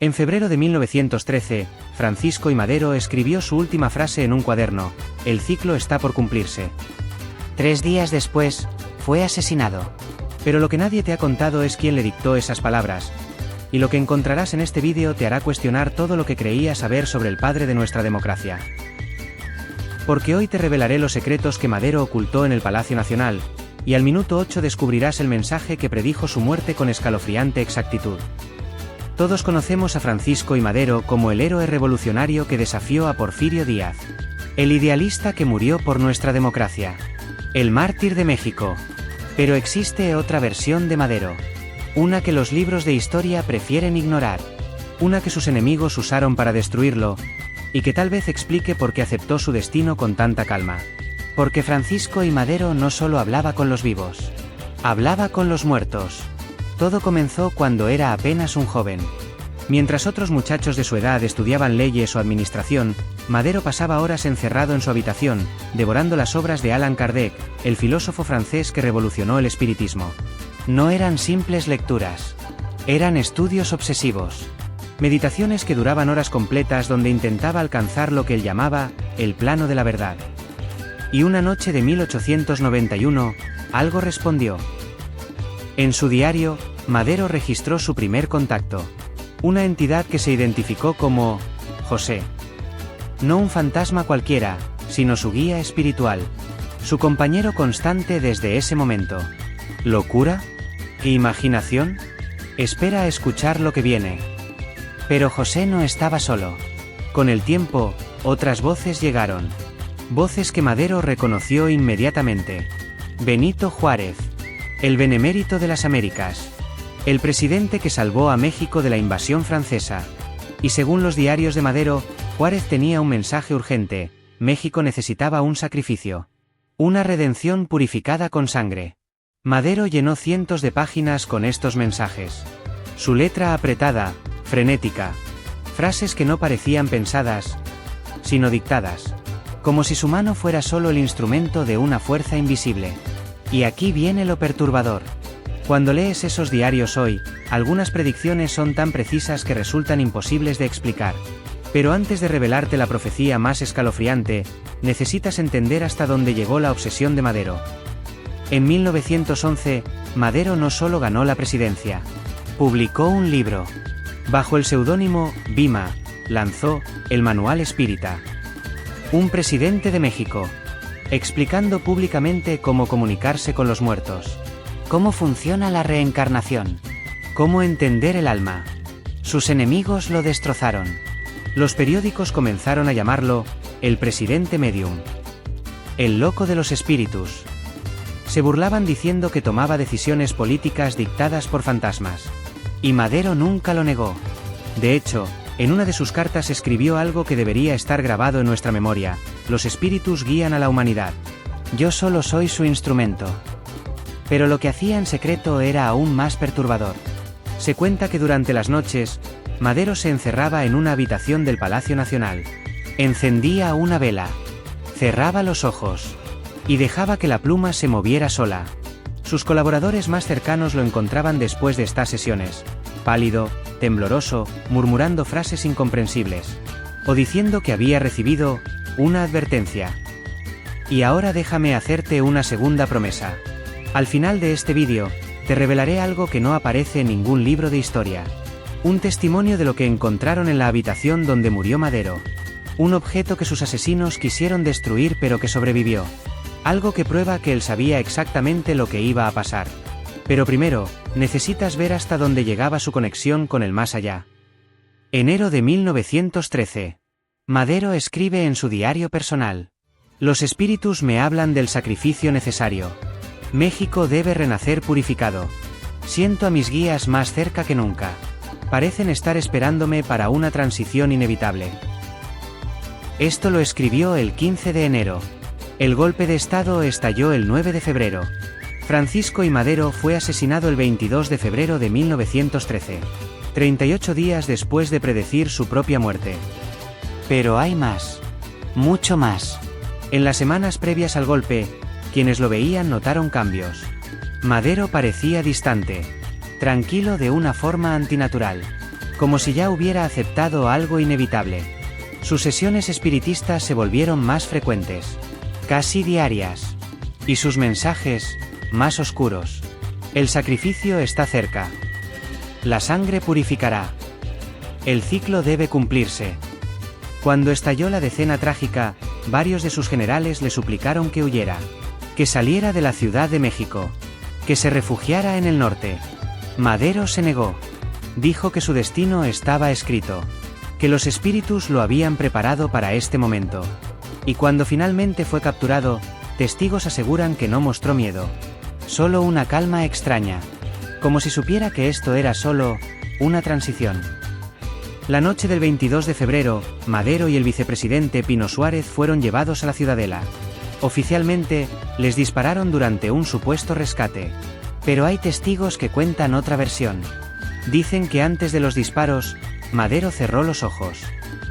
En febrero de 1913, Francisco I. Madero escribió su última frase en un cuaderno: "El ciclo está por cumplirse". 3 días después, fue asesinado. Pero lo que nadie te ha contado es quién le dictó esas palabras. Y lo que encontrarás en este vídeo te hará cuestionar todo lo que creías saber sobre el padre de nuestra democracia. Porque hoy te revelaré los secretos que Madero ocultó en el Palacio Nacional, y al minuto 8 descubrirás el mensaje que predijo su muerte con escalofriante exactitud. Todos conocemos a Francisco I. Madero como el héroe revolucionario que desafió a Porfirio Díaz. El idealista que murió por nuestra democracia. El mártir de México. Pero existe otra versión de Madero. Una que los libros de historia prefieren ignorar. Una que sus enemigos usaron para destruirlo, y que tal vez explique por qué aceptó su destino con tanta calma. Porque Francisco I. Madero no solo hablaba con los vivos. Hablaba con los muertos. Todo comenzó cuando era apenas un joven. Mientras otros muchachos de su edad estudiaban leyes o administración, Madero pasaba horas encerrado en su habitación, devorando las obras de Allan Kardec, el filósofo francés que revolucionó el espiritismo. No eran simples lecturas. Eran estudios obsesivos. Meditaciones que duraban horas completas donde intentaba alcanzar lo que él llamaba el plano de la verdad. Y una noche de 1891, algo respondió. En su diario, Madero registró su primer contacto. Una entidad que se identificó como José. No un fantasma cualquiera, sino su guía espiritual. Su compañero constante desde ese momento. ¿Locura? ¿Imaginación? Espera a escuchar lo que viene. Pero José no estaba solo. Con el tiempo, otras voces llegaron. Voces que Madero reconoció inmediatamente. Benito Juárez. El benemérito de las Américas. El presidente que salvó a México de la invasión francesa. Y según los diarios de Madero, Juárez tenía un mensaje urgente: México necesitaba un sacrificio. Una redención purificada con sangre. Madero llenó cientos de páginas con estos mensajes. Su letra apretada, frenética. Frases que no parecían pensadas, sino dictadas. Como si su mano fuera solo el instrumento de una fuerza invisible. Y aquí viene lo perturbador. Cuando lees esos diarios hoy, algunas predicciones son tan precisas que resultan imposibles de explicar. Pero antes de revelarte la profecía más escalofriante, necesitas entender hasta dónde llegó la obsesión de Madero. En 1911, Madero no solo ganó la presidencia. Publicó un libro. Bajo el seudónimo Bima, lanzó el Manual Espírita. Un presidente de México. Explicando públicamente cómo comunicarse con los muertos. Cómo funciona la reencarnación. Cómo entender el alma. Sus enemigos lo destrozaron. Los periódicos comenzaron a llamarlo el presidente medium. El loco de los espíritus. Se burlaban diciendo que tomaba decisiones políticas dictadas por fantasmas. Y Madero nunca lo negó. De hecho, en una de sus cartas escribió algo que debería estar grabado en nuestra memoria: los espíritus guían a la humanidad. Yo solo soy su instrumento. Pero lo que hacía en secreto era aún más perturbador. Se cuenta que durante las noches, Madero se encerraba en una habitación del Palacio Nacional. Encendía una vela. Cerraba los ojos. Y dejaba que la pluma se moviera sola. Sus colaboradores más cercanos lo encontraban después de estas sesiones, pálido, tembloroso, murmurando frases incomprensibles. O diciendo que había recibido una advertencia. Y ahora déjame hacerte una segunda promesa. Al final de este vídeo, te revelaré algo que no aparece en ningún libro de historia. Un testimonio de lo que encontraron en la habitación donde murió Madero. Un objeto que sus asesinos quisieron destruir pero que sobrevivió. Algo que prueba que él sabía exactamente lo que iba a pasar. Pero primero, necesitas ver hasta dónde llegaba su conexión con el más allá. Enero de 1913. Madero escribe en su diario personal. Los espíritus me hablan del sacrificio necesario. México debe renacer purificado. Siento a mis guías más cerca que nunca. Parecen estar esperándome para una transición inevitable. Esto lo escribió el 15 de enero. El golpe de Estado estalló el 9 de febrero. Francisco I. Madero fue asesinado el 22 de febrero de 1913. 38 días después de predecir su propia muerte. Pero hay más. Mucho más. En las semanas previas al golpe, quienes lo veían notaron cambios. Madero parecía distante. Tranquilo de una forma antinatural. como si ya hubiera aceptado algo inevitable. Sus sesiones espiritistas se volvieron más frecuentes, casi diarias, y sus mensajes, más oscuros. El sacrificio está cerca. La sangre purificará. El ciclo debe cumplirse. Cuando estalló la decena trágica, varios de sus generales le suplicaron que huyera, que saliera de la Ciudad de México, que se refugiara en el norte. Madero se negó. Dijo que su destino estaba escrito, que los espíritus lo habían preparado para este momento. Y cuando finalmente fue capturado, testigos aseguran que no mostró miedo, solo una calma extraña, como si supiera que esto era solo una transición. La noche del 22 de febrero, Madero y el vicepresidente Pino Suárez fueron llevados a la Ciudadela. Oficialmente, les dispararon durante un supuesto rescate. Pero hay testigos que cuentan otra versión. Dicen que antes de los disparos, Madero cerró los ojos,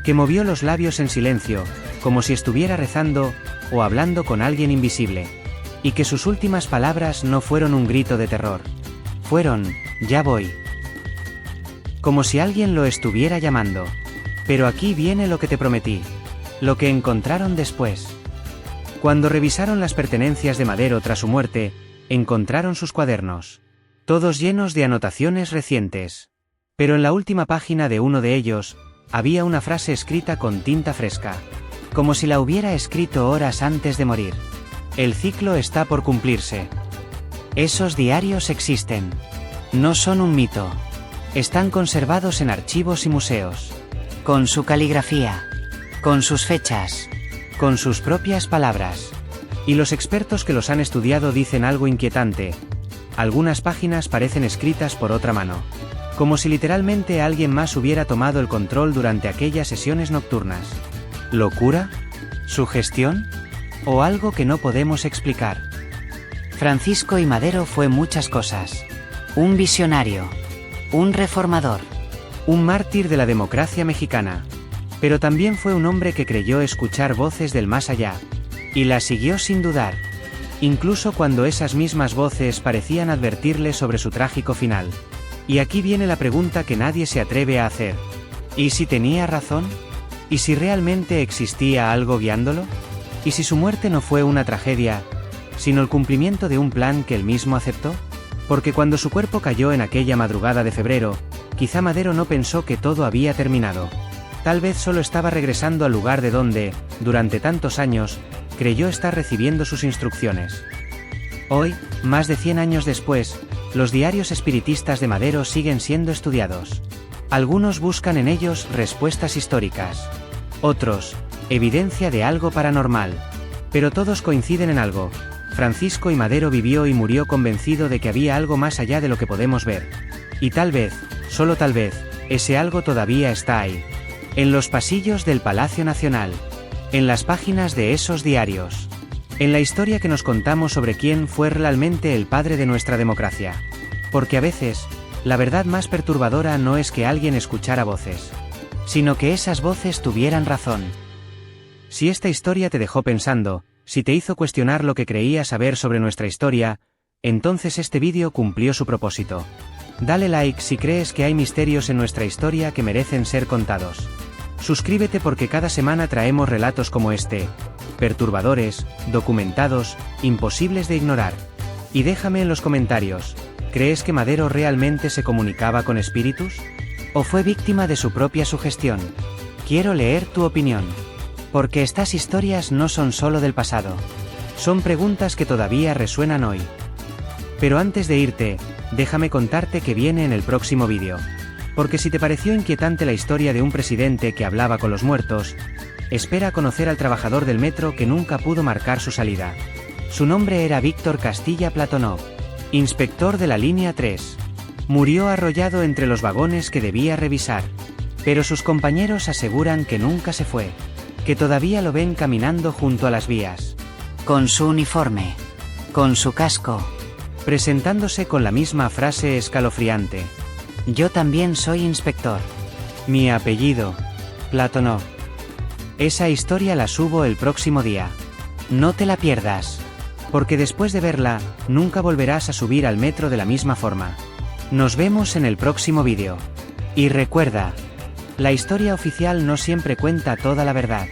que movió los labios en silencio, como si estuviera rezando o hablando con alguien invisible, y que sus últimas palabras no fueron un grito de terror. Fueron, "Ya voy", como si alguien lo estuviera llamando. Pero aquí viene lo que te prometí, lo que encontraron después. Cuando revisaron las pertenencias de Madero tras su muerte, encontraron sus cuadernos, todos llenos de anotaciones recientes. Pero en la última página de uno de ellos, había una frase escrita con tinta fresca, como si la hubiera escrito horas antes de morir. El ciclo está por cumplirse. Esos diarios existen. No son un mito. Están conservados en archivos y museos. Con su caligrafía. Con sus fechas. Con sus propias palabras. Y los expertos que los han estudiado dicen algo inquietante. Algunas páginas parecen escritas por otra mano, como si literalmente alguien más hubiera tomado el control durante aquellas sesiones nocturnas. ¿Locura? ¿Sugestión? ¿O algo que no podemos explicar? Francisco I. Madero fue muchas cosas. Un visionario. Un reformador. Un mártir de la democracia mexicana. Pero también fue un hombre que creyó escuchar voces del más allá. Y la siguió sin dudar, incluso cuando esas mismas voces parecían advertirle sobre su trágico final. Y aquí viene la pregunta que nadie se atreve a hacer. ¿Y si tenía razón? ¿Y si realmente existía algo guiándolo? ¿Y si su muerte no fue una tragedia, sino el cumplimiento de un plan que él mismo aceptó? Porque cuando su cuerpo cayó en aquella madrugada de febrero, quizá Madero no pensó que todo había terminado. Tal vez solo estaba regresando al lugar de donde, durante tantos años, creyó estar recibiendo sus instrucciones. Hoy, más de 100 años después, los diarios espiritistas de Madero siguen siendo estudiados. Algunos buscan en ellos respuestas históricas. Otros, evidencia de algo paranormal. Pero todos coinciden en algo. Francisco I. Madero vivió y murió convencido de que había algo más allá de lo que podemos ver. Y tal vez, solo tal vez, ese algo todavía está ahí. En los pasillos del Palacio Nacional. En las páginas de esos diarios. En la historia que nos contamos sobre quién fue realmente el padre de nuestra democracia. Porque a veces, la verdad más perturbadora no es que alguien escuchara voces, sino que esas voces tuvieran razón. Si esta historia te dejó pensando, si te hizo cuestionar lo que creías saber sobre nuestra historia, entonces este vídeo cumplió su propósito. Dale like si crees que hay misterios en nuestra historia que merecen ser contados. Suscríbete porque cada semana traemos relatos como este, perturbadores, documentados, imposibles de ignorar. Y déjame en los comentarios, ¿crees que Madero realmente se comunicaba con espíritus? ¿O fue víctima de su propia sugestión? Quiero leer tu opinión. Porque estas historias no son solo del pasado. Son preguntas que todavía resuenan hoy. Pero antes de irte, déjame contarte que viene en el próximo vídeo. Porque si te pareció inquietante la historia de un presidente que hablaba con los muertos, espera conocer al trabajador del metro que nunca pudo marcar su salida. Su nombre era Víctor Castilla Platonov, inspector de la línea 3. Murió arrollado entre los vagones que debía revisar. Pero sus compañeros aseguran que nunca se fue, que todavía lo ven caminando junto a las vías. Con su uniforme. Con su casco. Presentándose con la misma frase escalofriante. Yo también soy inspector. Mi apellido, Platonov. Esa historia la subo el próximo día. No te la pierdas. Porque después de verla, nunca volverás a subir al metro de la misma forma. Nos vemos en el próximo vídeo. Y recuerda, la historia oficial no siempre cuenta toda la verdad.